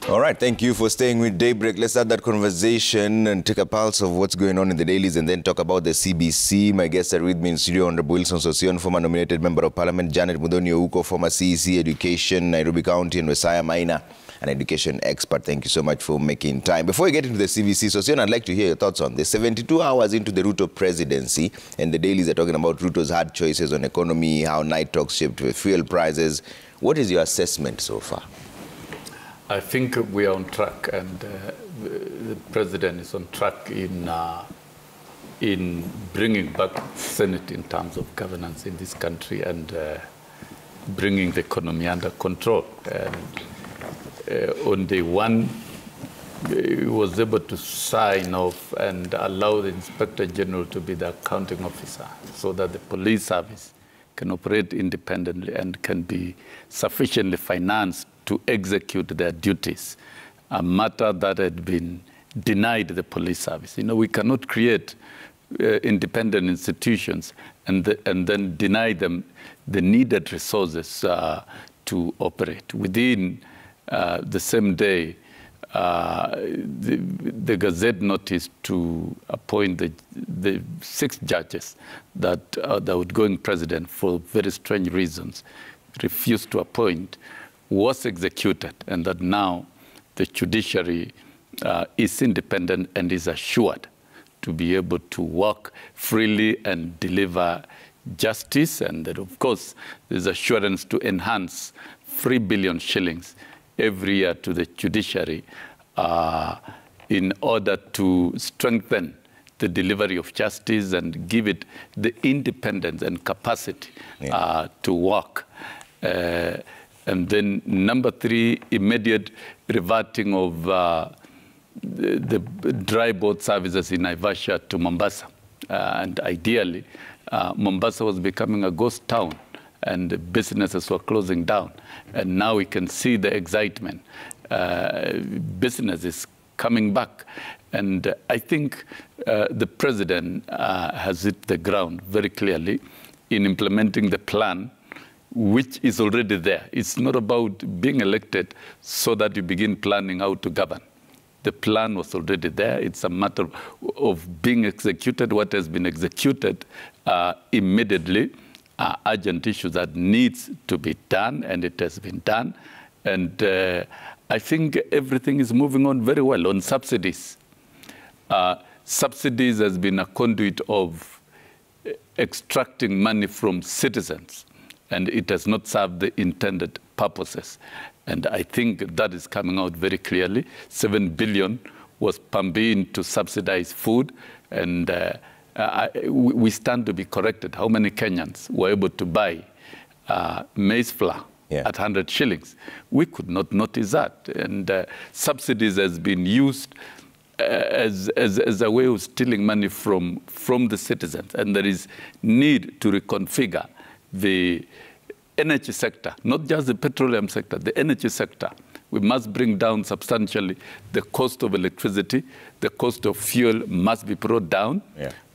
All right, thank you for staying with Daybreak. Let's start that conversation and take a pulse of what's going on in the dailies and then talk about the CBC. My guests are with me in studio, Honorable Sossion, former nominated Member of Parliament, Janet Ouko, former CEC Education, Nairobi County, and Wesaya Maina, an education expert. Thank you so much for making time. Before we get into the CBC, Sossion, I'd like to hear your thoughts on this. 72 hours into the Ruto presidency, and the dailies are talking about Ruto's hard choices on economy, how night talks shaped with fuel prices. What is your assessment so far? I think we are on track, and the president is on track in bringing back Senate in terms of governance in this country and bringing the economy under control. And on day one, he was able to sign off and allow the Inspector General to be the accounting officer so that the police service can operate independently and can be sufficiently financed to execute their duties, a matter that had been denied the police service. You know, we cannot create independent institutions and then deny them the needed resources to operate. Within the same day, the Gazette noticed to appoint the 6 judges that the outgoing president, for very strange reasons, refused to appoint, was executed, and that now the judiciary is independent and is assured to be able to work freely and deliver justice. And that, of course, there's assurance to enhance 3 billion shillings every year to the judiciary in order to strengthen the delivery of justice and give it the independence and capacity to work. And then number 3, immediate reverting of the dry boat services in Naivasha to Mombasa. And ideally, Mombasa was becoming a ghost town and the businesses were closing down. And now we can see the excitement. Business is coming back. And I think the president has hit the ground very clearly in implementing the plan, which is already there. It's not about being elected so that you begin planning how to govern. The plan was already there. It's a matter of being executed. What has been executed immediately are urgent issues that needs to be done, and it has been done. And I think everything is moving on very well. On subsidies, subsidies has been a conduit of extracting money from citizens, and it has not served the intended purposes. And I think that is coming out very clearly. 7 billion was pumped in to subsidize food, and we stand to be corrected. How many Kenyans were able to buy maize flour at 100 shillings? We could not notice that. And subsidies has been used as a way of stealing money from the citizens. And there is need to reconfigure the energy sector, not just the petroleum sector, the energy sector. We must bring down substantially the cost of electricity. The cost of fuel must be brought down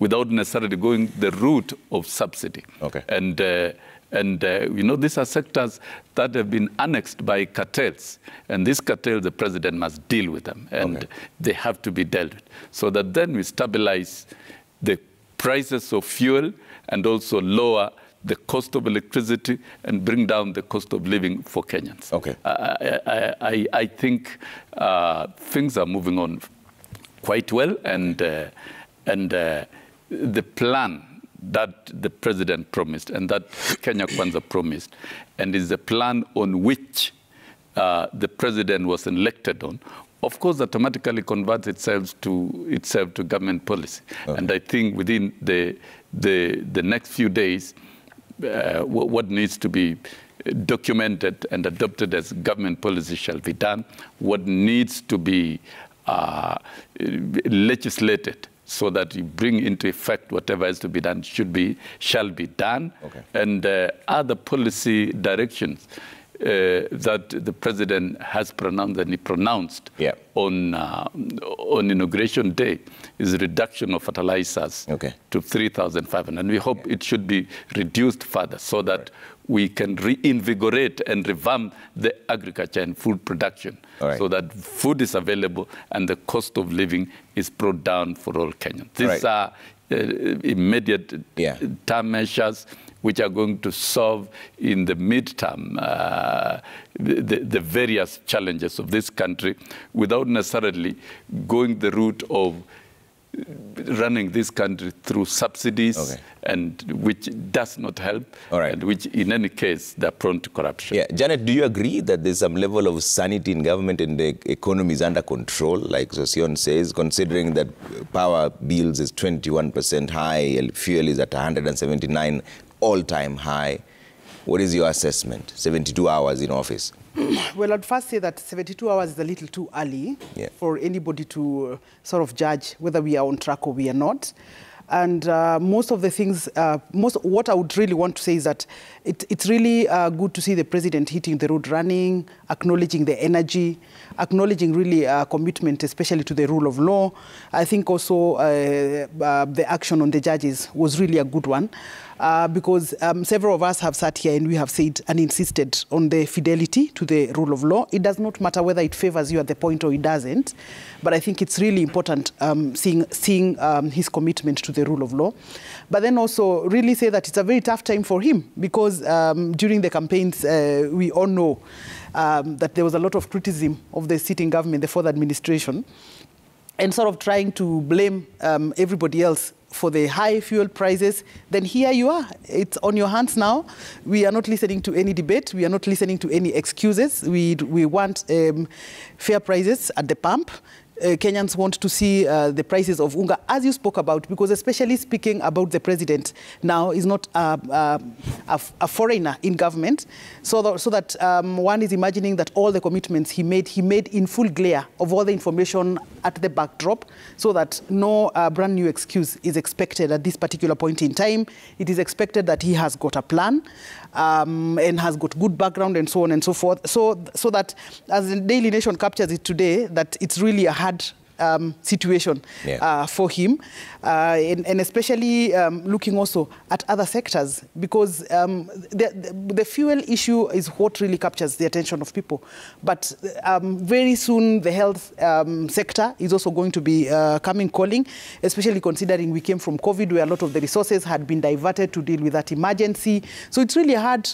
without necessarily going the route of subsidy. And you know, these are sectors that have been annexed by cartels. And these cartels, the president must deal with them. And they have to be dealt with. So that then we stabilize the prices of fuel and also lower the cost of electricity and bring down the cost of living for Kenyans. I think things are moving on quite well, and the plan that the president promised and that Kenya Kwanza promised, and is the plan on which the president was elected on, of course, automatically converts itself to government policy. And I think within the next few days, what needs to be documented and adopted as government policy shall be done. What needs to be legislated so that you bring into effect whatever is to be done shall be done. And other policy directions that the president has pronounced and he pronounced on Inauguration Day is reduction of fertilizers to 3,500. And we hope it should be reduced further so that we can reinvigorate and revamp the agriculture and food production so that food is available and the cost of living is brought down for all Kenyans. These are immediate term measures which are going to solve in the midterm the various challenges of this country without necessarily going the route of running this country through subsidies and which does not help and which in any case they're prone to corruption. Yeah. Janet, do you agree that there's some level of sanity in government and the economy is under control, like Sossion says, considering that power bills is 21% high, fuel is at 179 all-time high? What is your assessment? 72 hours in office. Well, I'd first say that 72 hours is a little too early for anybody to sort of judge whether we are on track or we are not. And most of the things, what I would really want to say is that it's really good to see the president hitting the road running, acknowledging the energy, acknowledging really commitment, especially to the rule of law. I think also the action on the judges was really a good one. Because several of us have sat here and we have said and insisted on the fidelity to the rule of law. It does not matter whether it favors you at the point or it doesn't, but I think it's really important seeing his commitment to the rule of law. But then also really say that it's a very tough time for him because during the campaigns, we all know that there was a lot of criticism of the sitting government, the fourth administration, and sort of trying to blame everybody else for the high fuel prices. Then here you are. It's on your hands now. We are not listening to any debate. We are not listening to any excuses. We want fair prices at the pump. Kenyans want to see the prices of unga, as you spoke about, because especially speaking about the president now is not a foreigner in government, so that one is imagining that all the commitments he made in full glare of all the information at the backdrop, so that no brand new excuse is expected at this particular point in time. It is expected that he has got a plan and has got good background and so on and so forth, so that as the Daily Nation captures it today, that it's really a hard situation for him, and especially looking also at other sectors, because the fuel issue is what really captures the attention of people. But very soon the health sector is also going to be coming calling, especially considering we came from COVID, where a lot of the resources had been diverted to deal with that emergency. So it's really a hard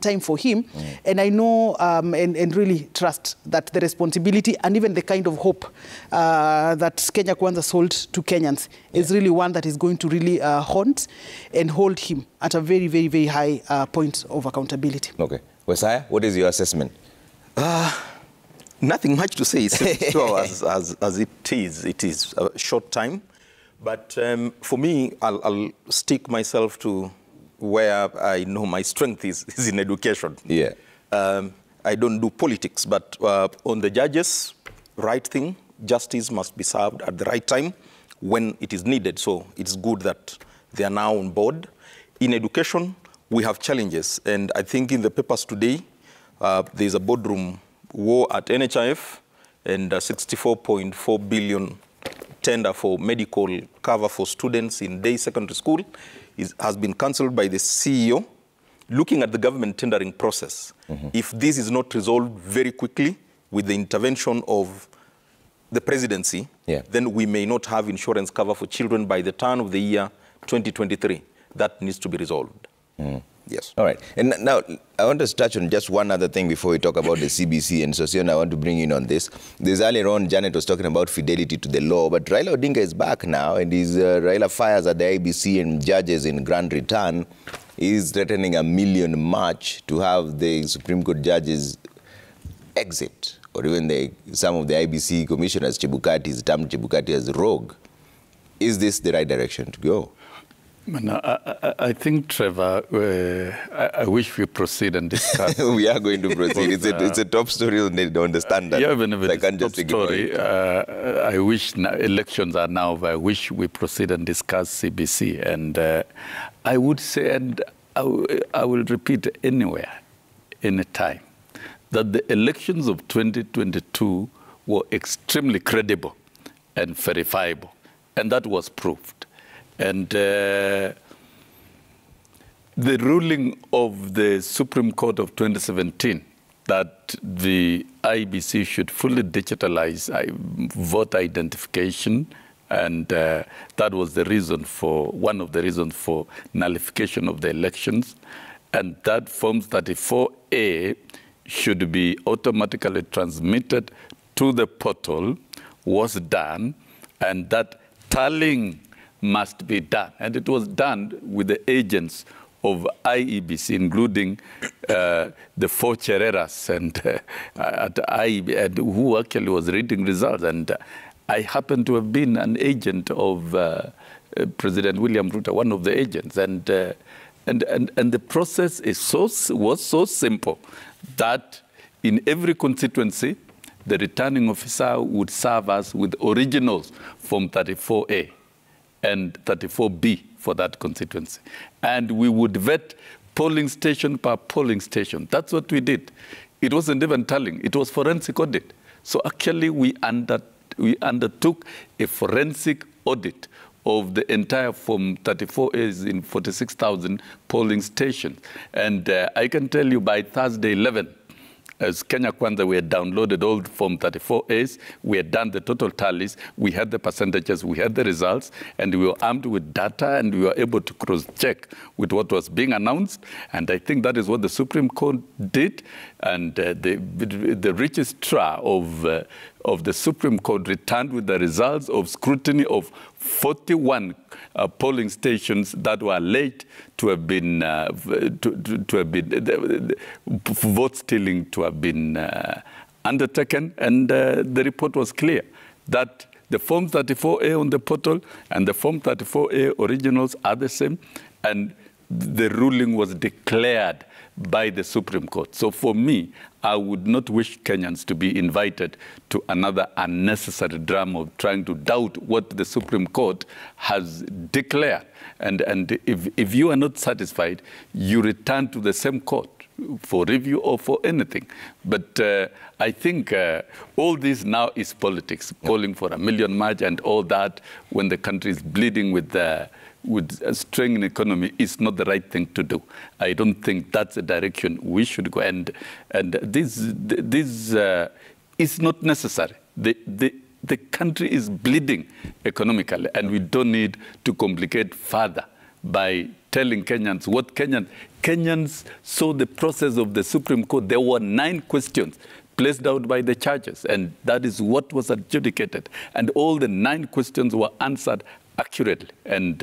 time for him. And I know and really trust that the responsibility and even the kind of hope that Kenya Kwanza sold to Kenyans is really one that is going to really haunt and hold him at a very, very, very high point of accountability. Okay. Wesaya, what is your assessment? Nothing much to say. 72 hours as it is a short time. But for me, I'll stick myself to where I know my strength is in education. Yeah. I don't do politics, but on the judges, right thing, justice must be served at the right time when it is needed. So it's good that they are now on board. In education, we have challenges. And I think in the papers today, there's a boardroom war at NHIF and 64.4 billion tender for medical cover for students in day secondary school has been cancelled by the CEO. Looking at the government tendering process, if this is not resolved very quickly with the intervention of the presidency, then we may not have insurance cover for children by the turn of the year 2023. That needs to be resolved. Yes. All right. And now I want to touch on just one other thing before we talk about the CBC and Sossion. I want to bring in on this. There's earlier on, Janet was talking about fidelity to the law, but Raila Odinga is back now, and Raila fires at the IBC and judges in grand return. He's threatening a million march to have the Supreme Court judges exit, or even some of the IBC commissioners, Chebukati, termed Chebukati as rogue. Is this the right direction to go? I think, Trevor, I wish we proceed and discuss. We are going to proceed. It's a top story on the Standard. Yeah, even if it's a top story, I wish elections are now, but I wish we proceed and discuss CBC. And I would say, and I will repeat, anywhere, anytime, that the elections of 2022 were extremely credible and verifiable, and that was proved. And the ruling of the Supreme Court of 2017 that the IEBC should fully digitalize voter identification, and that was the reason for, one of the reasons for nullification of the elections, and that Form 34A should be automatically transmitted to the portal was done, and that tallying must be done. And it was done with the agents of IEBC, including the four Chereras and at IEBC, and who actually was reading results. And I happen to have been an agent of President William Ruto, one of the agents. And the process was so simple that in every constituency, the returning officer would serve us with originals from 34A and 34B for that constituency. And we would vet polling station per polling station. That's what we did. It wasn't even tallying. It was forensic audit. So actually, we undertook a forensic audit of the entire Form 34As in 46,000 polling stations. And I can tell you by Thursday 11, as Kenya Kwanza, we had downloaded all Form 34As, we had done the total tallies, we had the percentages, we had the results, and we were armed with data, and we were able to cross-check with what was being announced. And I think that is what the Supreme Court did. And the registrar of the Supreme Court returned with the results of scrutiny of 41 polling stations that were alleged to have been vote stealing to have been undertaken, and the report was clear that the Form 34A on the portal and the Form 34A originals are the same, and the ruling was declared by the Supreme Court. So for me, I would not wish Kenyans to be invited to another unnecessary drama of trying to doubt what the Supreme Court has declared. And if you are not satisfied, you return to the same court for review or for anything. But I think all this now is politics, calling for a million march and all that when the country is bleeding with a strengthening economy is not the right thing to do. I don't think that's the direction we should go. And this is not necessary. The country is bleeding economically, and we don't need to complicate further by telling Kenyans what Kenyans saw the process of the Supreme Court. There were 9 questions placed out by the judges, and that is what was adjudicated. And all the 9 questions were answered accurately. And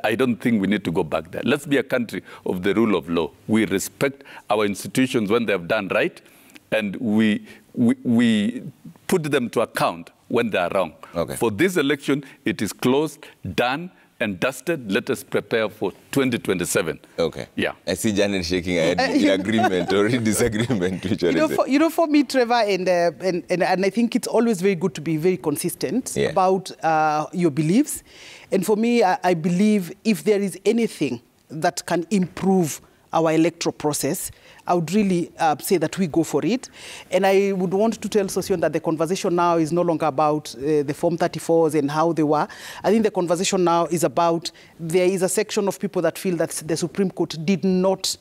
I don't think we need to go back there. Let's be a country of the rule of law. We respect our institutions when they have done right, and we put them to account when they are wrong. Okay. For this election, it is closed, done, and dusted. Let us prepare for 2027. Okay. Yeah. I see Janet shaking her head in agreement or in disagreement. For me, Trevor, and I think it's always very good to be very consistent about your beliefs. And for me, I believe if there is anything that can improve our electoral process, I would really say that we go for it. And I would want to tell Sossion that the conversation now is no longer about the Form 34s and how they were. I think the conversation now is about, there is a section of people that feel that the Supreme Court did not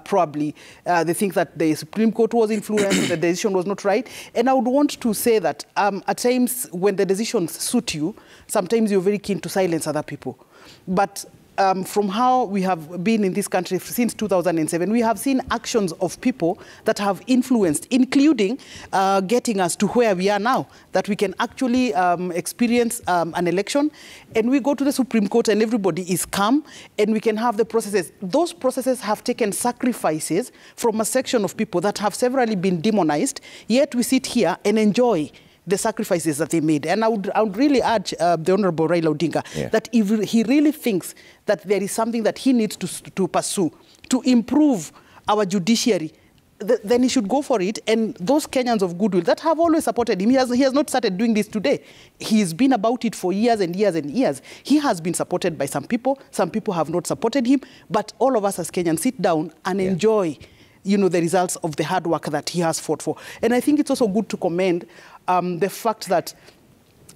probably, they think that the Supreme Court was influenced, the decision was not right. And I would want to say that at times when the decisions suit you, sometimes you're very keen to silence other people. But from how we have been in this country since 2007, we have seen actions of people that have influenced, including getting us to where we are now, that we can actually experience an election, and we go to the Supreme Court and everybody is calm, and we can have the processes. Those processes have taken sacrifices from a section of people that have severally been demonized, yet we sit here and enjoy the sacrifices that they made. And I would really urge the Honorable Raila Odinga that if he really thinks that there is something that he needs to pursue to improve our judiciary, then he should go for it. And those Kenyans of goodwill that have always supported him, he has not started doing this today. He's been about it for years and years and years. He has been supported by some people have not supported him, but all of us as Kenyans sit down and enjoy you know, the results of the hard work that he has fought for. And I think it's also good to commend the fact that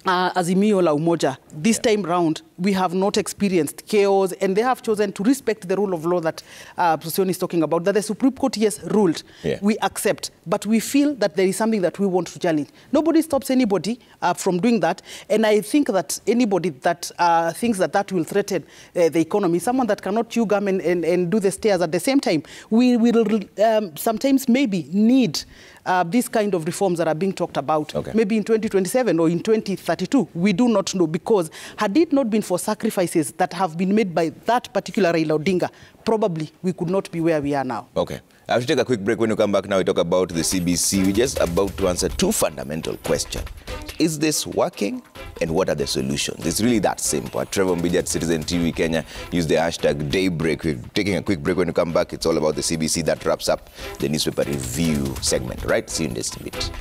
Azimio la Umoja, this time round, we have not experienced chaos, and they have chosen to respect the rule of law that Sossion is talking about, that the Supreme Court, yes, ruled. We accept, but we feel that there is something that we want to challenge. Nobody stops anybody from doing that, and I think that anybody that thinks that that will threaten the economy, someone that cannot chew gum and do the stairs at the same time, we will sometimes maybe need these kind of reforms that are being talked about, maybe in 2027 or in 2032. We do not know, because had it not been for sacrifices that have been made by that particular Raila Odinga, probably we could not be where we are now. Okay. I have to take a quick break. When you come back now, we talk about the CBC. We're just about to answer two fundamental questions. Is this working? And what are the solutions? It's really that simple. Trevor Mbidi at Citizen TV Kenya. Use the hashtag Daybreak. We're taking a quick break. When you come back, it's all about the CBC. That wraps up the newspaper review segment, right? See you in just a bit.